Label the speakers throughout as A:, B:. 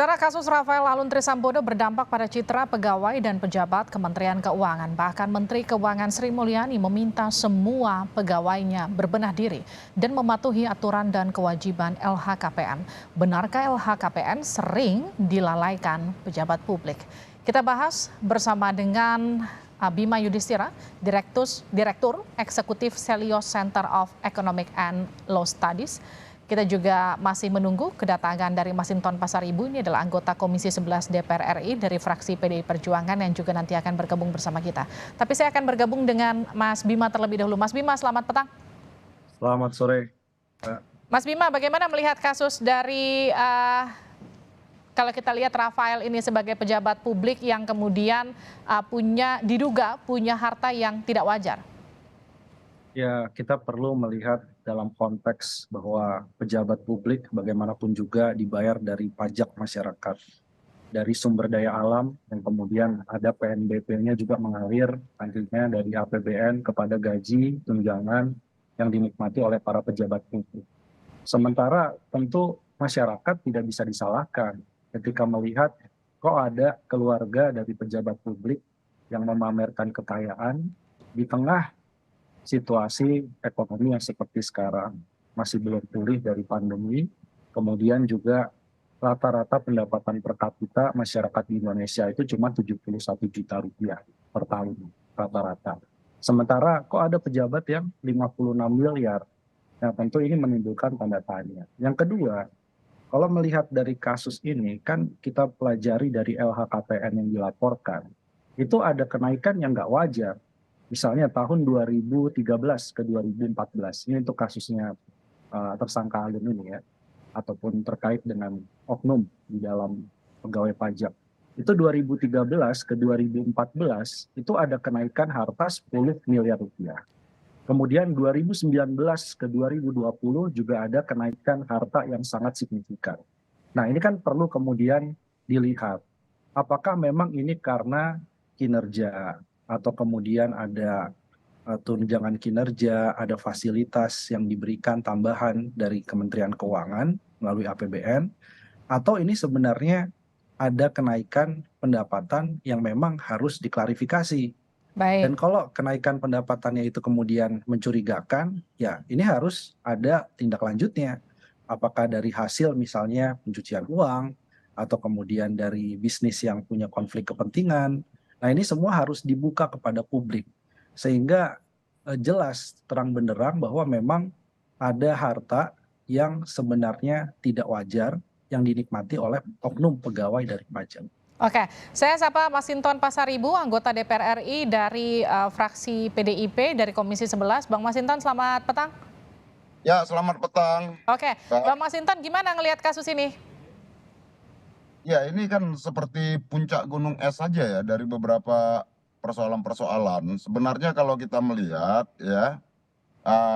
A: Saudara, kasus Rafael Alun Trisambodo berdampak pada citra pegawai dan pejabat Kementerian Keuangan. Bahkan Menteri Keuangan Sri Mulyani meminta semua pegawainya berbenah diri dan mematuhi aturan dan kewajiban LHKPN. Benarkah LHKPN sering dilalaikan pejabat publik? Kita bahas bersama dengan Bima Yudhistira, Direktur Eksekutif Selios Center of Economic and Law Studies. Kita juga masih menunggu kedatangan dari Masinton Pasaribu, ini adalah anggota Komisi 11 DPR RI dari fraksi PDI Perjuangan yang juga nanti akan bergabung bersama kita. Tapi saya akan bergabung dengan Mas Bima terlebih dahulu. Mas Bima, selamat petang.
B: Selamat sore.
A: Mas Bima, bagaimana melihat kasus dari kalau kita lihat Rafael ini sebagai pejabat publik yang kemudian diduga punya harta yang tidak wajar?
B: Ya, kita perlu melihat dalam konteks bahwa pejabat publik bagaimanapun juga dibayar dari pajak masyarakat, dari sumber daya alam, yang kemudian ada PNBP-nya juga mengalir nantinya dari APBN kepada gaji, tunjangan yang dinikmati oleh para pejabat publik. Sementara tentu masyarakat tidak bisa disalahkan ketika melihat kok ada keluarga dari pejabat publik yang memamerkan kekayaan di tengah situasi ekonomi yang seperti sekarang, masih belum pulih dari pandemi, kemudian juga rata-rata pendapatan per kapita masyarakat di Indonesia itu cuma 71 juta rupiah per tahun rata-rata. Sementara kok ada pejabat yang 56 miliar. Nah, tentu ini menimbulkan tanda tanya. Yang kedua, kalau melihat dari kasus ini, kan kita pelajari dari LHKPN yang dilaporkan, itu ada kenaikan yang nggak wajar. Misalnya tahun 2013 ke 2014, ini untuk kasusnya tersangka Alun ini ya, ataupun terkait dengan oknum di dalam pegawai pajak. Itu 2013 ke 2014 itu ada kenaikan harta 10 miliar rupiah. Kemudian 2019 ke 2020 juga ada kenaikan harta yang sangat signifikan. Nah, ini kan perlu kemudian dilihat apakah memang ini karena kinerja atau kemudian ada tunjangan kinerja, ada fasilitas yang diberikan tambahan dari Kementerian Keuangan melalui APBN, atau ini sebenarnya ada kenaikan pendapatan yang memang harus diklarifikasi. Dan
A: Baik.
B: kalau kenaikan pendapatannya itu kemudian mencurigakan, ya ini harus ada tindak lanjutnya. Apakah dari hasil misalnya pencucian uang, atau kemudian dari bisnis yang punya konflik kepentingan. Nah, ini semua harus dibuka kepada publik. Sehingga jelas terang benderang bahwa memang ada harta yang sebenarnya tidak wajar yang dinikmati oleh oknum pegawai dari pajak.
A: Oke, saya sapa Masinton Pasaribu, anggota DPR RI dari fraksi PDIP dari Komisi 11. Bang Masinton, selamat petang.
C: Ya, selamat petang.
A: Oke,
C: Mbak.
A: Bang Masinton, gimana ngelihat kasus ini?
C: Ya, ini kan seperti puncak gunung es saja ya dari beberapa persoalan-persoalan. Sebenarnya kalau kita melihat ya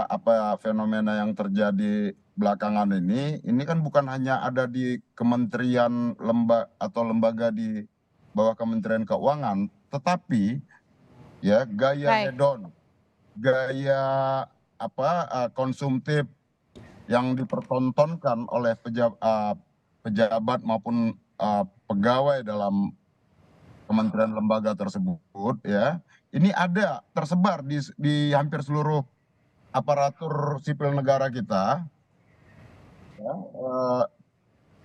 C: apa fenomena yang terjadi belakangan ini kan bukan hanya ada di kementerian atau lembaga di bawah Kementerian Keuangan, tetapi ya gaya
A: Baik.
C: hedon, gaya konsumtif yang dipertontonkan oleh pejabat maupun pegawai dalam kementerian lembaga tersebut ya, ini ada tersebar di hampir seluruh aparatur sipil negara kita ya,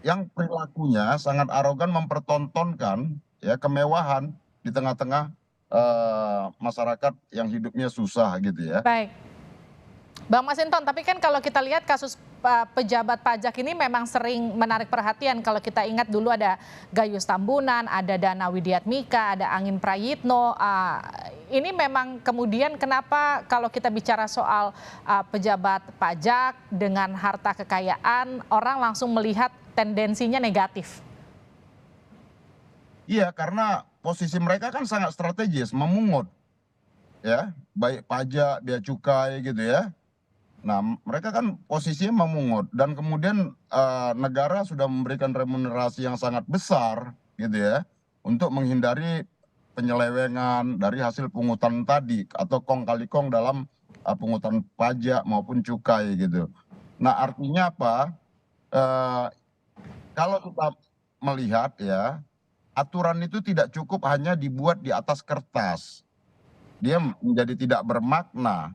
C: yang perilakunya sangat arogan mempertontonkan ya kemewahan di tengah-tengah masyarakat yang hidupnya susah gitu ya.
A: Baik. Bang Masinton, tapi kan kalau kita lihat kasus pejabat pajak ini memang sering menarik perhatian. Kalau kita ingat dulu ada Gayus Tambunan, ada Dana Widiatmika, ada Angin Prayitno. Ini memang kemudian kenapa kalau kita bicara soal pejabat pajak dengan harta kekayaan, orang langsung melihat tendensinya negatif?
C: Iya, karena posisi mereka kan sangat strategis, memungut ya, baik pajak, bea cukai gitu ya. Nah, mereka kan posisinya memungut dan kemudian negara sudah memberikan remunerasi yang sangat besar gitu ya untuk menghindari penyelewengan dari hasil pungutan tadi atau kong kali kong dalam pungutan pajak maupun cukai gitu. Nah, artinya apa? Eh, Kalau kita melihat ya, aturan itu tidak cukup hanya dibuat di atas kertas. Dia menjadi tidak bermakna.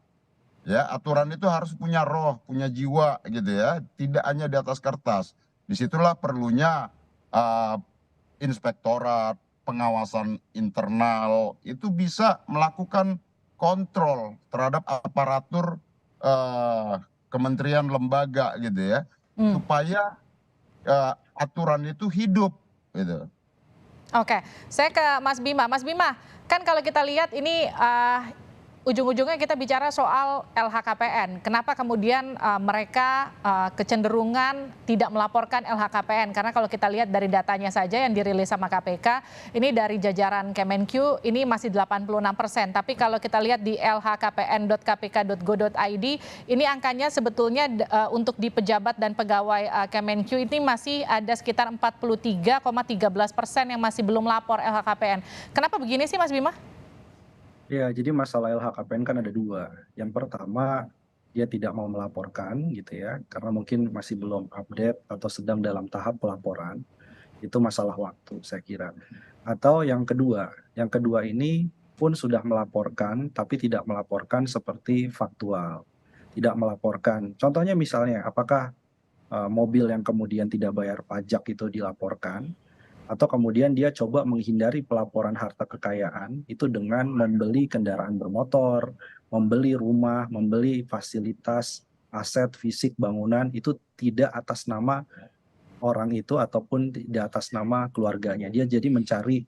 C: Ya, aturan itu harus punya roh, punya jiwa gitu ya, tidak hanya di atas kertas. Disitulah perlunya uh, inspektorat, pengawasan internal itu bisa melakukan kontrol terhadap aparatur kementerian lembaga gitu ya,
A: Hmm.
C: supaya aturan itu hidup gitu.
A: Oke, saya ke Mas Bima. Mas Bima, kan kalau kita lihat ini ujung-ujungnya kita bicara soal LHKPN. Kenapa kemudian mereka kecenderungan tidak melaporkan LHKPN? Karena kalau kita lihat dari datanya saja yang dirilis sama KPK, ini dari jajaran Kemenq ini masih 86%. Tapi kalau kita lihat di lhkpn.kpk.go.id, ini angkanya sebetulnya untuk di pejabat dan pegawai Kemenq ini masih ada sekitar 43,13% yang masih belum lapor LHKPN. Kenapa begini sih Mas Bima?
B: Ya, jadi masalah LHKPN kan ada dua. Yang pertama, dia tidak mau melaporkan gitu ya, karena mungkin masih belum update atau sedang dalam tahap pelaporan. Itu masalah waktu saya kira. Atau yang kedua ini pun sudah melaporkan, tapi tidak melaporkan seperti faktual. Tidak melaporkan. Contohnya misalnya, apakah mobil yang kemudian tidak bayar pajak itu dilaporkan? Atau kemudian dia coba menghindari pelaporan harta kekayaan itu dengan membeli kendaraan bermotor, membeli rumah, membeli fasilitas, aset fisik bangunan itu tidak atas nama orang itu ataupun tidak atas nama keluarganya. Dia jadi mencari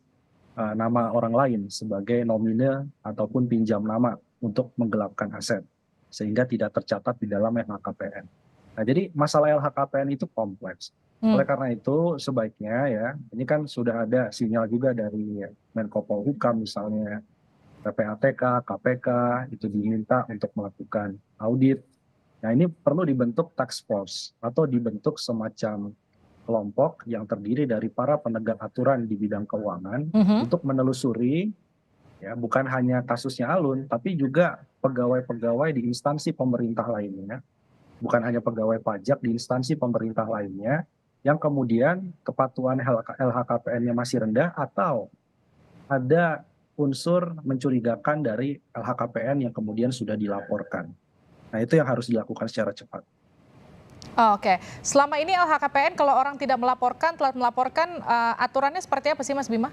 B: nama orang lain sebagai nomine ataupun pinjam nama untuk menggelapkan aset sehingga tidak tercatat di dalam LHKPN. Nah, jadi masalah LHKPN itu kompleks. Oleh karena itu sebaiknya ya, ini kan sudah ada sinyal juga dari Menko Polhukam misalnya, PPATK, KPK itu diminta untuk melakukan audit. Nah, ini perlu dibentuk task force atau dibentuk semacam kelompok yang terdiri dari para penegak aturan di bidang keuangan untuk menelusuri ya bukan hanya kasusnya Alun tapi juga pegawai-pegawai di instansi pemerintah lainnya, bukan hanya pegawai pajak di instansi pemerintah lainnya yang kemudian kepatuhan LHKPN-nya masih rendah atau ada unsur mencurigakan dari LHKPN yang kemudian sudah dilaporkan. Nah, itu yang harus dilakukan secara cepat.
A: Oke, selama ini LHKPN kalau orang tidak melaporkan, telat melaporkan, aturannya seperti apa sih Mas Bima?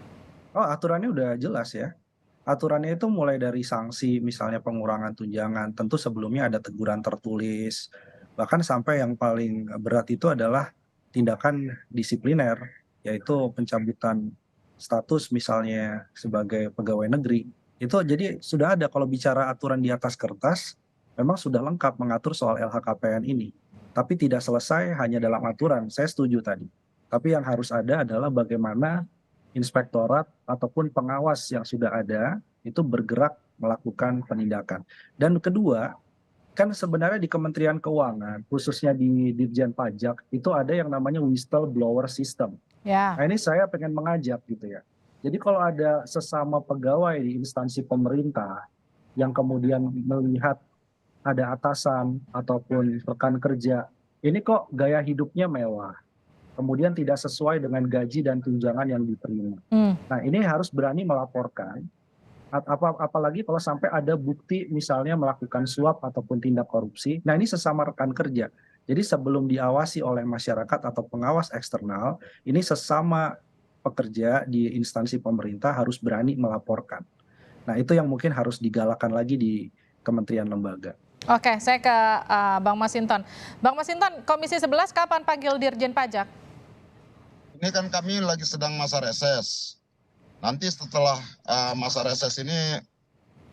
B: Oh, aturannya udah jelas ya. Aturannya itu mulai dari sanksi misalnya pengurangan tunjangan, tentu sebelumnya ada teguran tertulis, bahkan sampai yang paling berat itu adalah tindakan disipliner, yaitu pencabutan status misalnya sebagai pegawai negeri. Itu jadi sudah ada kalau bicara aturan di atas kertas, memang sudah lengkap mengatur soal LHKPN ini. Tapi tidak selesai hanya dalam aturan, saya setuju tadi. Tapi yang harus ada adalah bagaimana inspektorat ataupun pengawas yang sudah ada itu bergerak melakukan penindakan. Dan kedua, kan sebenarnya di Kementerian Keuangan, khususnya di Ditjen Pajak, itu ada yang namanya whistleblower system.
A: Ya.
B: Nah, ini saya pengen mengajak gitu ya. Jadi kalau ada sesama pegawai di instansi pemerintah yang kemudian melihat ada atasan ataupun rekan kerja, ini kok gaya hidupnya mewah, kemudian tidak sesuai dengan gaji dan tunjangan yang diterima. Nah, ini harus berani melaporkan, apalagi kalau sampai ada bukti misalnya melakukan suap ataupun tindak korupsi. Nah, ini sesama rekan kerja. Jadi sebelum diawasi oleh masyarakat atau pengawas eksternal, ini sesama pekerja di instansi pemerintah harus berani melaporkan. Nah, itu yang mungkin harus digalakan lagi di kementerian lembaga.
A: Oke, saya ke Bang Masinton. Bang Masinton, Komisi 11 kapan panggil Dirjen Pajak?
C: Ini kan kami lagi sedang masa reses. Nanti setelah masa reses ini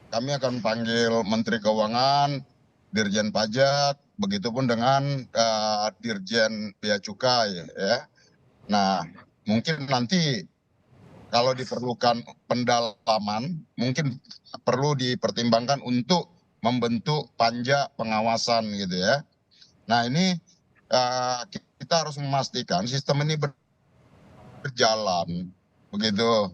C: kami akan panggil Menteri Keuangan, Dirjen Pajak, begitupun dengan Dirjen Bea Cukai ya. Nah, mungkin nanti kalau diperlukan pendalaman, mungkin perlu dipertimbangkan untuk membentuk panja pengawasan gitu ya. Nah, ini kita harus memastikan sistem ini berjalan begitu.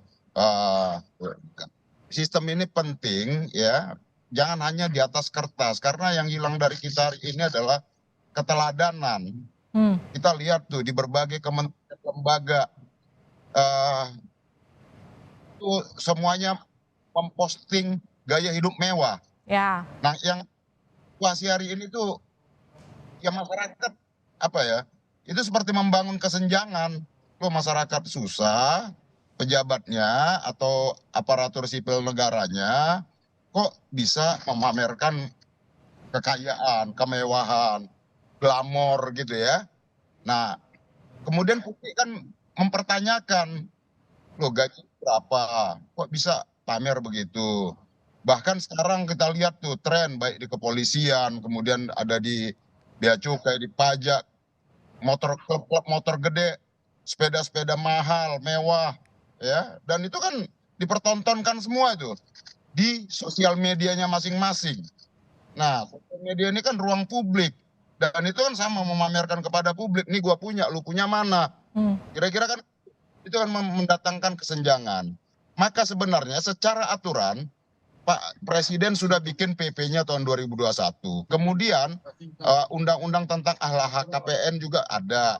C: Sistem ini penting ya, jangan hanya di atas kertas karena yang hilang dari kita hari ini adalah keteladanan. Kita lihat tuh di berbagai kementerian lembaga eh, itu semuanya memposting gaya hidup mewah.
A: Ya,
C: Nah, yang situasi hari ini tuh ya masyarakat apa ya? Itu seperti membangun kesenjangan. Loh, masyarakat susah, pejabatnya atau aparatur sipil negaranya kok bisa memamerkan kekayaan, kemewahan, glamor gitu ya. Nah, kemudian publik kan mempertanyakan, loh gaji berapa? Kok bisa pamer begitu? Bahkan sekarang kita lihat tuh tren baik di kepolisian, kemudian ada di bea cukai, di pajak, motor klub-klub motor gede, sepeda-sepeda mahal, mewah, ya. Dan itu kan dipertontonkan semua itu di sosial medianya masing-masing. Nah, sosial media ini kan ruang publik dan itu kan sama memamerkan kepada publik, nih gua punya, lu punya mana? Kira-kira kan itu kan mendatangkan kesenjangan. Maka sebenarnya secara aturan Pak Presiden sudah bikin PP-nya tahun 2021. Kemudian undang-undang tentang LHKPN juga ada.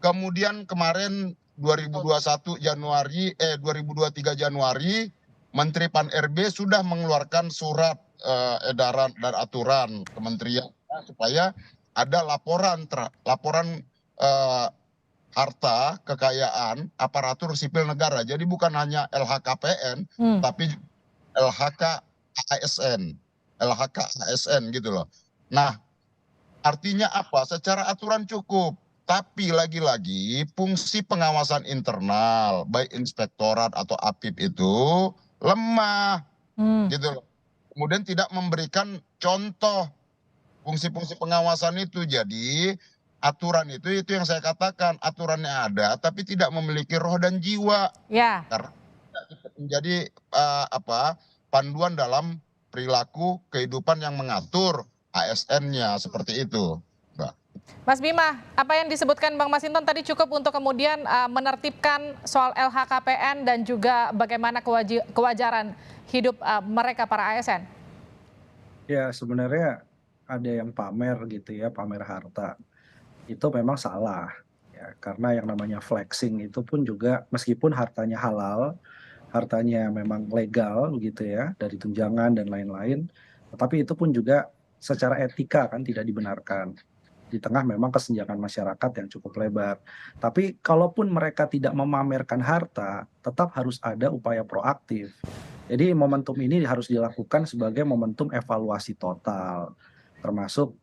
C: Kemudian kemarin 2021 Januari 2023 Januari Menteri Pan-RB sudah mengeluarkan surat edaran dan aturan kementerian supaya ada laporan harta kekayaan aparatur sipil negara. Jadi bukan hanya LHKPN tapi LHK ASN, LHK ASN gitu loh. Nah, artinya apa? Secara aturan cukup, tapi lagi-lagi fungsi pengawasan internal, baik inspektorat atau APIP itu lemah, gitu loh. Kemudian tidak memberikan contoh fungsi-fungsi pengawasan itu. Jadi aturan itu yang saya katakan, aturannya ada, tapi tidak memiliki roh dan jiwa.
A: ya.
C: Karena menjadi panduan dalam perilaku kehidupan yang mengatur ASN-nya seperti itu, Mbak.
A: Mas Bima, apa yang disebutkan Bang Masinton tadi cukup untuk kemudian menertibkan soal LHKPN dan juga bagaimana kewajaran hidup mereka para ASN?
B: Ya sebenarnya ada yang pamer gitu ya, pamer harta. Itu memang salah ya, karena yang namanya flexing itu pun juga meskipun hartanya halal, hartanya memang legal gitu ya, dari tunjangan dan lain-lain, tetapi itu pun juga secara etika kan tidak dibenarkan. Di tengah memang kesenjangan masyarakat yang cukup lebar. Tapi kalaupun mereka tidak memamerkan harta, tetap harus ada upaya proaktif. Jadi momentum ini harus dilakukan sebagai momentum evaluasi total, termasuk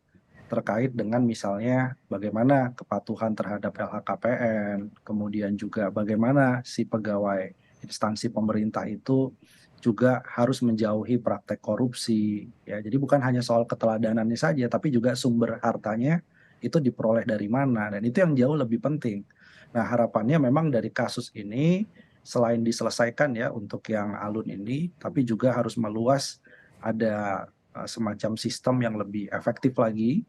B: terkait dengan misalnya bagaimana kepatuhan terhadap LHKPN, kemudian juga bagaimana si pegawai instansi pemerintah itu juga harus menjauhi praktek korupsi. Ya, jadi bukan hanya soal keteladanannya saja, tapi juga sumber hartanya itu diperoleh dari mana, dan itu yang jauh lebih penting. Nah, harapannya memang dari kasus ini selain diselesaikan ya untuk yang Alun ini, tapi juga harus meluas, ada semacam sistem yang lebih efektif lagi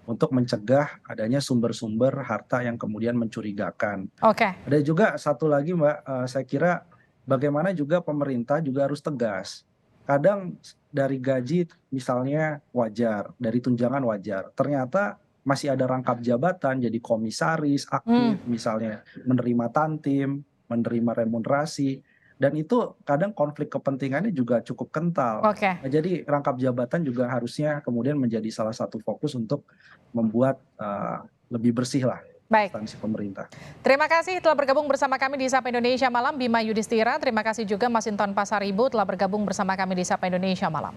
B: untuk mencegah adanya sumber-sumber harta yang kemudian mencurigakan.
A: Oke.
B: Ada juga satu lagi Mbak, saya kira bagaimana juga pemerintah juga harus tegas. Kadang dari gaji misalnya wajar, dari tunjangan wajar, ternyata masih ada rangkap jabatan jadi komisaris aktif misalnya, menerima tantim, menerima remunerasi, dan itu kadang konflik kepentingannya juga cukup kental.
A: Oke.
B: Nah, jadi rangkap jabatan juga harusnya kemudian menjadi salah satu fokus untuk membuat lebih bersih lah
A: Baik.
B: instansi pemerintah.
A: Terima kasih telah bergabung bersama kami di Sapa Indonesia Malam, Bima Yudhistira. Terima kasih juga Masinton Pasaribu telah bergabung bersama kami di Sapa Indonesia Malam.